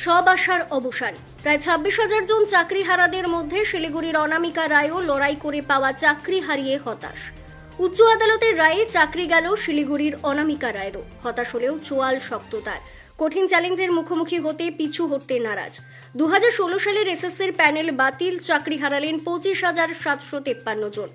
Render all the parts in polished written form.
সব আশার অবসান। প্রায় 26,000 জন চাকরিহারাদের মধ্যে শিলিগুড়ির অনামিকা রায়ও লড়াই করে পাওয়া চাকরি হারিয়ে হতাশ। উচ্চ আদালতের রায়ে চাকরি গেল শিলিগুড়ির অনামিকা রায়েরও। হতাশ হলেও চোয়াল শক্ত তার। কঠিন চ্যালেঞ্জের মুখোমুখি হতে পিছু হটতে নারাজ। 2016 সালের এসএসসির প্যানেল বাতিল, চাকরি হারালেন 25,753 জন,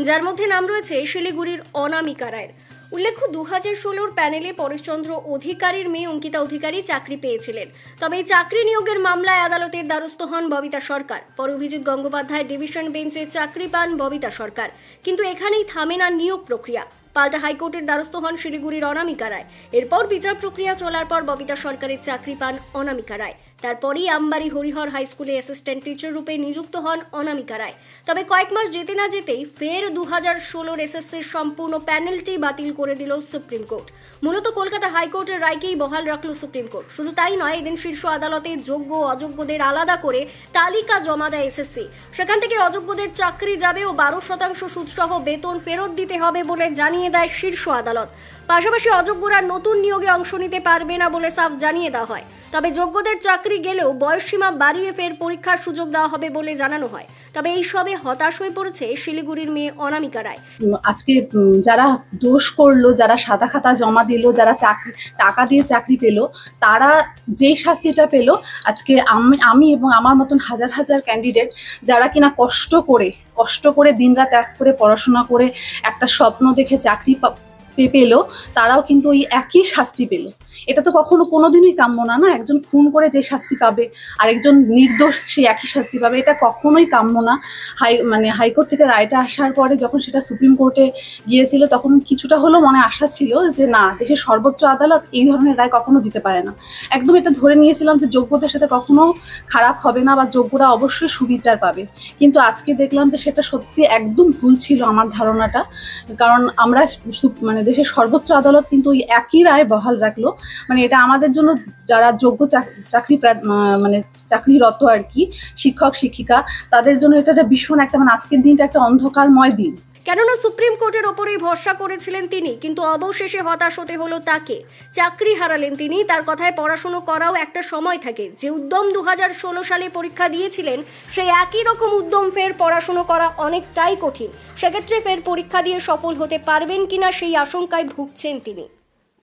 যার মধ্যে নাম রয়েছে শিলিগুড়ির অনামিকা রায়ের। উল্লেখ্য, 2016 প্যানেলে পরেশচন্দ্র অধিকারীর মেয়ে অঙ্কিতা অধিকারী চাকরি পেয়েছিলেন। তবে এই চাকরি নিয়োগের মামলায় আদালতের দ্বারস্থ হন ববিতা সরকার। পরে অভিজিৎ গঙ্গোপাধ্যায় ডিভিশন বেঞ্চে চাকরি পান ববিতা সরকার। কিন্তু এখানেই থামে না নিয়োগ প্রক্রিয়া। পাল্টা হাইকোর্টের দ্বারস্থ হন শিলিগুড়ির অনামিকা রায়। এরপর বিচার প্রক্রিয়া চলার পর ববিতা সরকারের চাকরি পান অনামিকা রায়। তারপরই আমবাড়ি হরিহর হাই স্কুলে অ্যাসিস্ট্যান্ট টিচার রূপে নিযুক্ত হন অনামিকা রায়। তবে কয়েক মাস যেতে না যেতেই ফের 2016 এসএসসির সম্পূর্ণ প্যানেলটি বাতিল করে দিল সুপ্রিম কোর্ট। মূলত কলকাতা হাইকোর্টের রায়কেই বহাল রাখল সুপ্রিম কোর্ট। শুধু তাই নয়, এদিন শীর্ষ আদালতে যোগ্য অযোগ্যদের আলাদা করে তালিকা জমা দেয় এসএসসি। সেখান থেকে অযোগ্যদের চাকরি যাবে ও 12% সুদসহ বেতন ফেরত দিতে হবে বলে জানিয়ে দেয় শীর্ষ আদালত। পাশাপাশি অযোগ্যরা নতুন নিয়োগে অংশ নিতে পারবে না বলে সাফ জানিয়ে দেওয়া হয়। তবে যোগ্যদের চাকরি গেলেও বয়সসীমা বাড়িয়ে ফের পরীক্ষার সুযোগ দেওয়া হবে বলে জানানো হয়। তবে এই সবে হতাশ হয়ে পড়েছে শিলিগুড়ির মেয়ে অনামিকা রায়। আজকে যারা দোষ করলো, যারা সাদা খাতা জমা দিল, যারা টাকা দিয়ে চাকরি পেল, তারা যেই শাস্তিটা পেল, আজকে আমি এবং আমার মতন হাজার হাজার ক্যান্ডিডেট যারা কিনা কষ্ট করে দিনরাত এক করে পড়াশোনা করে একটা স্বপ্ন দেখে চাকরি পেলো, তারাও কিন্তু ওই একই শাস্তি পেল। এটা তো কখনো কোনোদিনই কাম্য না। একজন খুন করে যে শাস্তি পাবে আর একজন নির্দোষ সেই একই শাস্তি পাবে, এটা কখনোই কাম্য না। হাইকোর্ট থেকে রায়টা আসার পরে যখন সেটা সুপ্রিম কোর্টে গিয়েছিল, তখন কিছুটা হলেও মনে আশা ছিল যে না, দেশের সর্বোচ্চ আদালত এই ধরনের রায় কখনো দিতে পারে না। একদম এটা ধরে নিয়েছিলাম যে যোগ্যদের সাথে কখনো খারাপ হবে না বা যোগ্যরা অবশ্যই সুবিচার পাবে। কিন্তু আজকে দেখলাম যে সেটা সত্যি একদম ভুল ছিল আমার ধারণাটা। কারণ আমরা দেশের সর্বোচ্চ আদালত কিন্তু ওই একই রায় বহাল রাখলো। এটা আমাদের জন্য, যারা যোগ্য চাকরিরত আর কি, শিক্ষক শিক্ষিকা, তাদের জন্য এটা ভীষণ একটা আজকের দিনটা একটা অন্ধকারময় দিন। কেননা সুপ্রিম কোর্টের ওপরেই ভরসা করেছিলেন তিনি, কিন্তু অবশেষে হতাশ হতে হলো তাকে। চাকরি হারালেন তিনি। তার কথায় পড়াশুনো করাও একটা সময় থাকে। যে উদ্যম 2016 সালে পরীক্ষা দিয়েছিলেন, সেই একই রকম উদ্যম ফের পড়াশুনো করা অনেকটাই কঠিন। সেক্ষেত্রে ফের পরীক্ষা দিয়ে সফল হতে পারবেন কিনা সেই আশঙ্কায় ভুগছেন তিনি।